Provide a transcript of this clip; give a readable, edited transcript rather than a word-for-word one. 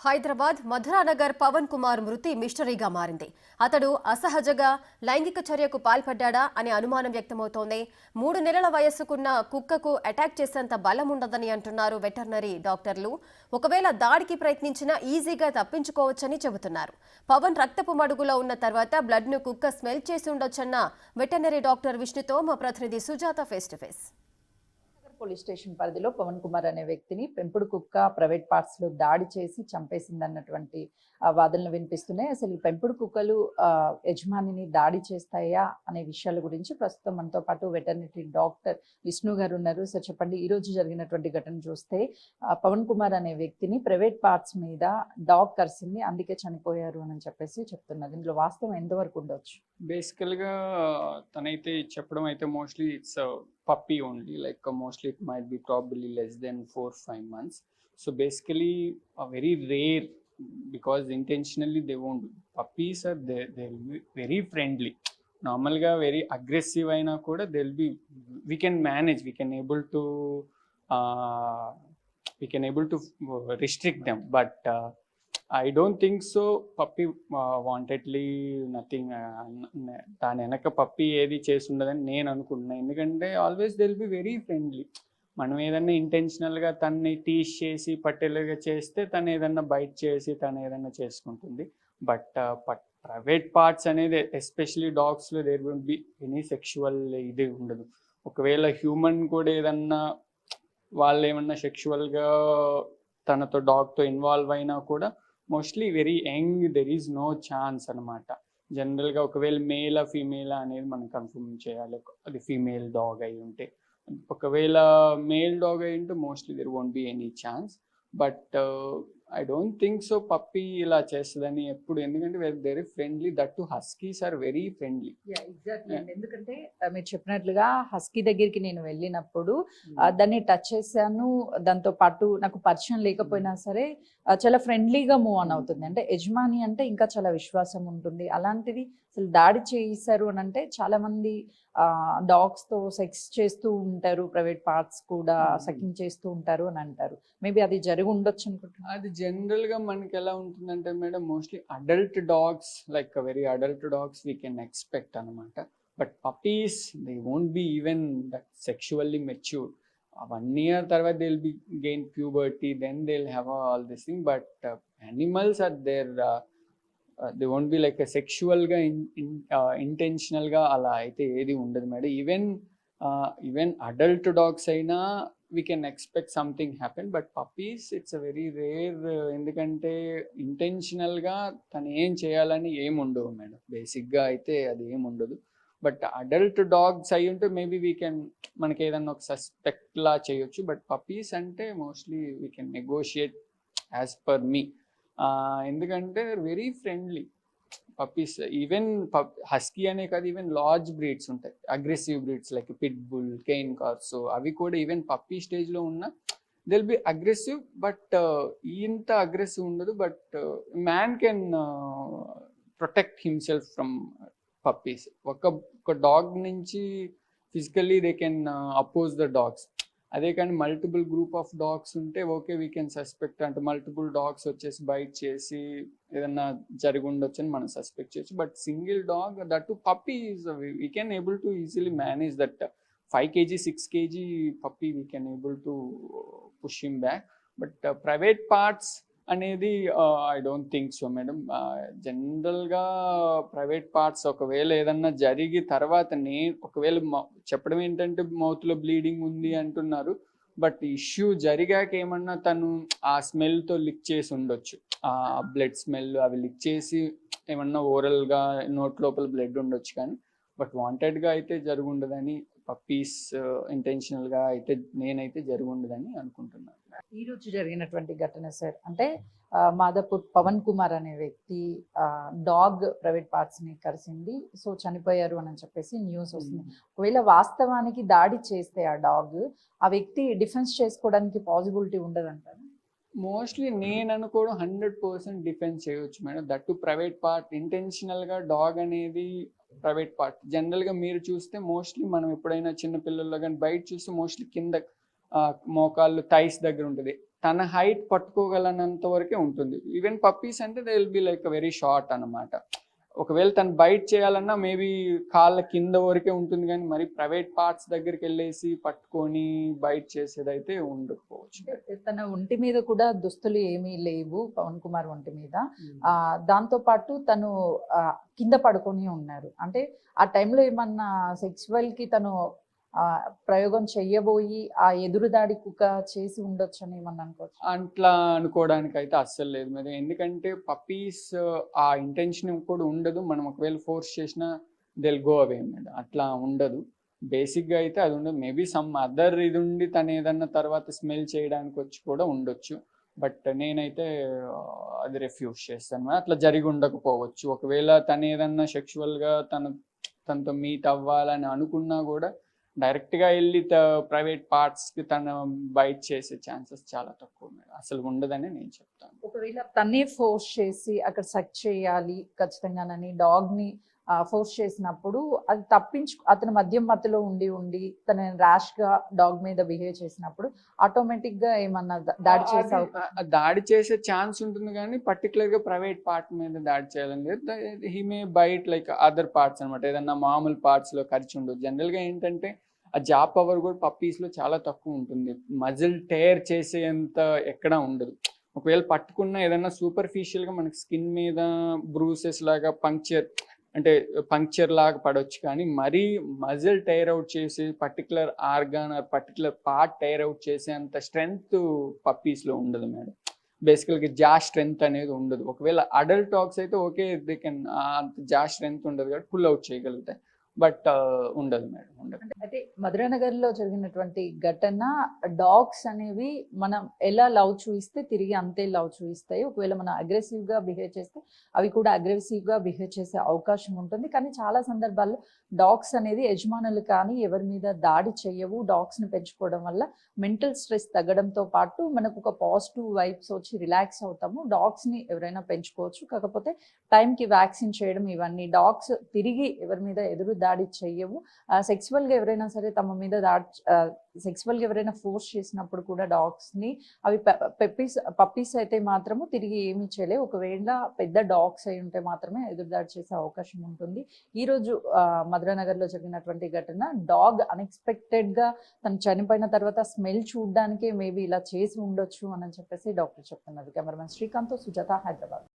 హైదరాబాద్ మధురానగర్ పవన్ కుమార్ మృతి మిస్టరీగా మారింది. అతడు అసహజంగా లైంగిక చర్యకు పాల్పడ్డా అనే అనుమానం వ్యక్తమవుతోంది. 3 నెలల వయస్సుకున్న కుక్కకు అటాక్ చేసేంత బలం ఉండదని అంటున్నారు వెటర్నరీ డాక్టర్లు. ఒకవేళ దాడికి ప్రయత్నించినా ఈజీగా తప్పించుకోవచ్చని చెబుతున్నారు. పవన్ రక్తపు మడుగులో ఉన్న తర్వాత బ్లడ్ను కుక్క స్మెల్ చేసి ఉండొచ్చన్న వెటర్నరీ డాక్టర్ విష్ణుతో మా ప్రతినిధి Sujatha face to face. Police station పరిధిలో పవన్ కుమార్ అనే వ్యక్తిని పెంపుడు కుక్క ప్రైవేట్ పార్ట్స్ లో దాడి చేసి చంపేసిందన్నటువంటి వాదనలు వినిపిస్తున్నాయి. అసలు ఈ పెంపుడు కుక్కలు యజమానిని దాడి చేస్తాయా అనే విషయాల గురించి ప్రస్తుతం మనతో పాటు వెటర్నరీ డాక్టర్ విష్ణు గారు ఉన్నారు. సో చెప్పండి, ఈ రోజు జరిగినటువంటి ఘటన చూస్తే పవన్ కుమార్ అనే వ్యక్తిని ప్రైవేట్ పార్ట్స్ మీద డాగ్ కరిసింది, అందుకే చనిపోయారు అని చెప్పేసి చెప్తున్నారు. ఇందులో వాస్తవం ఎంతవరకు ఉండొచ్చు? బేసికల్గా తనైతే చెప్పడం అయితే mostly it's puppy only, like mostly it might be probably less than 4-5 months. So basically very rare, because intentionally they won't do. Puppies are they'll be very friendly. Normal ga very aggressive aina kuda they'll be, we can manage, we can able to restrict them, but I don't think so. Puppy wantedly nothing. దాని వెనక పప్పి ఏది చేసి ఉండదని నేను అనుకుంటున్నా. ఎందుకంటే always they will be very friendly. మనం ఏదన్నా ఇంటెన్షనల్గా తన్ని టీచ్ చేసి పట్టేలాగా చేస్తే తను ఏదన్నా బైట్ చేసి తను ఏదన్నా చేసుకుంటుంది. బట్ ప్రైవేట్ పార్ట్స్ అనేది ఎస్పెషలీ డాగ్స్లో there will be any sexual ఇది ఉండదు. ఒకవేళ హ్యూమన్ కూడా ఏదన్నా వాళ్ళు ఏమన్నా సెక్షువల్గా తనతో డాగ్తో ఇన్వాల్వ్ అయినా కూడా mostly very young, there is no chance అనమాట. జనరల్గా ఒకవేళ మేలా ఫీమేలా అనేది మనం కన్ఫర్మ్ చేయాలి. అది ఫీమేల్ డాగ్ అయి ఉంటే, ఒకవేళ మేల్ డాగ్ అయి ఉంటే mostly there won't be any chance. But I don't think so puppy ఇలా చేస్తుందని ఎప్పుడు. ఎందుకంటే very friendly, that too huskies are very friendly. ఎందుకంటే మీరు చెప్పినట్లుగా హస్కీ దగ్గరికి నేను వెళ్ళినప్పుడు దాన్ని టచ్ చేశాను, దాంతో పాటు నాకు పరిచయం లేకపోయినా సరే చాలా ఫ్రెండ్లీగా మూవ్ ఆన్ అవుతుంది. అంటే యజమాని అంటే ఇంకా చాలా విశ్వాసం ఉంటుంది. అలాంటిది అసలు దాడి చేశారు అని అంటే చాలా మంది డాగ్స్ తో సెక్స్ చేస్తూ ఉంటారు, ప్రైవేట్ పార్ట్స్ కూడా సకింగ్ చేస్తూ ఉంటారు అని అంటారు. మేబీ అది జరిగి ఉండొచ్చు అనుకుంటున్నాను. అది జనరల్ గా మనకి ఎలా ఉంటుందంటే madam, mostly adult dogs, like very adult dogs we can expect అనమాట. But puppies they won't be even that sexually matured. 1 year తర్వాత they will be gain puberty, then they will have all this thing. But animals are there, they won't be like సెక్షువల్గా ఇంటెన్షనల్గా అలా అయితే ఏది ఉండదు madam. Even adult dogs అయినా we can expect something happen, but puppies it's a very rare. ఎందుకంటే ఇంటెన్షనల్గా తను ఏం చేయాలని ఏం ఉండవు మేడం, బేసిక్గా అయితే అది ఏం ఉండదు. బట్ అడల్ట్ డాగ్స్ అయి ఉంటే మేబీ వీ కెన్, మనకి ఏదన్నా ఒక సస్పెక్ట్ లా చేయొచ్చు. బట్ పప్పీస్ అంటే mostly we can negotiate as per me. ఎందుకంటే very friendly puppies. Even husky అనే కాదు, ఈవెన్ లార్జ్ బ్రీడ్స్ ఉంటాయి, aggressive breeds like pit bull, cane corso, అవి కూడా ఈవెన్ పప్పీ స్టేజ్లో ఉన్న దిల్ బి అగ్రెసివ్. బట్ ఇంత అగ్రెసివ్ ఉండదు. But man can protect himself from puppies. ఒక డాగ్ నుంచి physically they can oppose the dogs. అదే కానీ మల్టిపుల్ గ్రూప్ ఆఫ్ డాగ్స్ ఉంటే ఓకే, వీ కెన్ సస్పెక్ట్. అంటే మల్టిపుల్ డాగ్స్ వచ్చేసి బైట్ చేసి ఏదన్నా జరిగి ఉండొచ్చు అని మనం సస్పెక్ట్ చేయొచ్చు. But single dog, that too puppy is we can able to easily manage that 5 kg 6 kg puppy, we can able to push him back. But private parts అనేది I don't think so madam. జనరల్గా private parts ఒకవేళ ఏదన్నా జరిగి తర్వాత ఒకవేళ చెప్పడం ఏంటంటే మౌత్లో bleeding ఉంది అంటున్నారు. బట్ ఇష్యూ జరిగాక ఏమన్నా తను ఆ స్మెల్తో లిక్ చేసి ఉండొచ్చు, ఆ బ్లడ్ స్మెల్ అవి లిక్ చేసి ఏమన్నా ఓరల్గా నోట్ లోపల బ్లడ్ ఉండొచ్చు. కానీ బట్ వాంటెడ్గా అయితే జరుగుండదని, పప్పీస్ ఇంటెన్షనల్గా అయితే నేనైతే జరుగుండదని అనుకుంటున్నాను. ఈ రోజు జరిగినటువంటి ఘటన సార్, అంటే మాదాపూర్ పవన్ కుమార్ అనే వ్యక్తి డాగ్ ప్రైవేట్ పార్ట్స్ ని కరిసింది, సో చనిపోయారు అని చెప్పేసి న్యూస్ వస్తుంది. ఒకవేళ వాస్తవానికి దాడి చేస్తే ఆ డాగ్, ఆ వ్యక్తి డిఫెన్స్ చేసుకోవడానికి పాసిబిలిటీ ఉండదంటారు? మోస్ట్లీ నేను అనుకోవడం 100% డిఫెన్స్ చేయవచ్చు madam. That too private part. ఇంటెన్షనల్గా డాగ్ అనేది ప్రైవేట్ పార్ట్. జనరల్గా మీరు చూస్తే మోస్ట్లీ మనం ఎప్పుడైనా చిన్నపిల్లల్లో కానీ బయట చూస్తే మోస్ట్లీ కింద మోకాళ్ళు థైస్ దగ్గర ఉంటుంది. తన హైట్ పట్టుకోగలనంత వరకే ఉంటుంది. ఈవెన్ పప్పీస్ అంటే they will be like very short అన్నమాట. ఒకవేళ తను బైట్ చేయాలన్నా మేబీ కాళ్ళ కింద వరకే ఉంటుంది, కానీ మరి ప్రైవేట్ పార్ట్స్ దగ్గరికి వెళ్ళేసి పట్టుకొని బైట్ చేసేదైతే ఉండకపోవచ్చు. అంటే తన ఒంటి మీద కూడా దుస్తులు ఏమీ లేవు పవన్ కుమార్ ఒంటి మీద. దాంతో పాటు తను కింద పడుకొని ఉన్నారు. అంటే ఆ టైంలో ఏమన్నా సెక్సువల్ కి తను ప్రయోగం చెయ్యబోయి ఆ ఎదురుదాడి కుక్క చేసి ఉండొచ్చు అని ఏమన్నా అనుకోవచ్చు? అట్లా అనుకోవడానికి అయితే అస్సలు లేదు మరి. ఎందుకంటే పప్పీస్ ఆ ఇంటెన్షన్ కూడా ఉండదు. మనం ఒకవేళ ఫోర్స్ చేసినా దిల్ గో అవే మేడం. అట్లా ఉండదు. బేసిక్గా అయితే అది ఉండదు. మేబీ సమ్ అదర్ ఇది ఉండి తను ఏదన్నా తర్వాత స్మెల్ చేయడానికి వచ్చి కూడా ఉండొచ్చు. బట్ నేనైతే అది రిఫ్యూజ్ చేస్తాను. అట్లా జరిగి ఉండకపోవచ్చు. ఒకవేళ తను ఏదన్నా సెక్షువల్గా తనతో మీట్ అవ్వాలని అనుకున్నా కూడా డైరెక్ట్గా వెళ్ళి ప్రైవేట్ పార్ట్స్కి తను బైట్ చేసే ఛాన్సెస్ చాలా తక్కువ మేడం. అసలు ఉండదని నేను చెప్తాను. ఒకవేళ తనే ఫోర్స్ చేసి అక్కడ సెర్చ్ చేయాలి ఖచ్చితంగానని డాగ్ని ఫోర్స్ చేసినప్పుడు అది అతను మత్తులో ఉండి తన ర్యాష్ గా డాగ్ మీద బిహేవ్ చేసినప్పుడు ఆటోమేటిక్ గా ఏమన్నా దాడి చేసే ఛాన్స్ ఉంటుంది, కానీ పర్టికులర్ గా ప్రైవేట్ పార్ట్ మీద దాడి చేయాలని లేదు. He may bite like other parts అనమాట. ఏదన్నా మామూలు పార్ట్స్ లో ఖర్చు ఉండదు. జనరల్ గా ఏంటంటే ఆ జా పవర్ కూడా పప్పీస్ లో చాలా తక్కువ ఉంటుంది. మజిల్ టేర్ చేసేంత ఎక్కడా ఉండదు. ఒకవేళ పట్టుకున్న ఏదన్నా సూపర్ఫిషియల్ గా మనకి స్కిన్ మీద బ్రూసెస్ లాగా పంక్చర్ లాగా పడవచ్చు, కానీ మరీ మజిల్ టైర్ అవుట్ చేసి particular organ or particular part tear out చేసే అంత స్ట్రెంగ్త్ పప్పీస్ లో ఉండదు మేడం. బేసికల్గా జా స్ట్రెంగ్త్ అనేది ఉండదు. ఒకవేళ అడల్ట్ డాగ్స్ అయితే ఓకే, దే కెన్ అంత జా స్ట్రెంగ్త్ ఉండదు కాబట్టి పుల్ అవుట్ చేయగలుగుతాయి. బట్ ఉండదు మేడం, ఉండదు. అయితే మధురానగర్ లో జరిగినటువంటి ఘటన, డాగ్స్ అనేవి మనం ఎలా లవ్ చూయిస్తే తిరిగి అంతే లవ్ చూయిస్తాయి. ఒకవేళ మనం అగ్రెసివ్ గా బిహేవ్ చేస్తే అవి కూడా అగ్రెసివ్ గా బిహేవ్ చేసే అవకాశం ఉంటుంది. కానీ చాలా సందర్భాల్లో డాగ్స్ అనేది యజమానులు కానీ ఎవరి మీద దాడి చేయవు. డాగ్స్ ని పెంచుకోవడం వల్ల మెంటల్ స్ట్రెస్ తగ్గడంతో పాటు మనకు ఒక పాజిటివ్ వైబ్స్ వచ్చి రిలాక్స్ అవుతాము. డాగ్స్ ని ఎవరైనా పెంచుకోవచ్చు. కాకపోతే టైంకి వ్యాక్సిన్ చేయడం, ఇవన్నీ డాగ్స్ తిరిగి ఎవరి మీద ఎదురు దాడి చెయ్యవు. సెక్సువల్గా ఎవరైనా సరే తమ మీద సెక్సువల్గా ఎవరైనా ఫోర్స్ చేసినప్పుడు కూడా డాగ్స్ ని అవి పప్పీస్ అయితే మాత్రము తిరిగి ఏమీ చేయలేవు. ఒకవేళ పెద్ద డాగ్స్ అయి ఉంటే మాత్రమే ఎదురుదాడి చేసే అవకాశం ఉంటుంది. ఈరోజు మధురానగర్ లో జరిగినటువంటి ఘటన, డాగ్ అన్ఎక్స్పెక్టెడ్ గా తను చనిపోయిన తర్వాత స్మెల్ చూడడానికే మేబీ ఇలా చేసి ఉండొచ్చు అని చెప్పేసి డాక్టర్ చెప్తున్నారు. కెమెరామెన్ శ్రీకాంత్, సుజాత, హైదరాబాద్.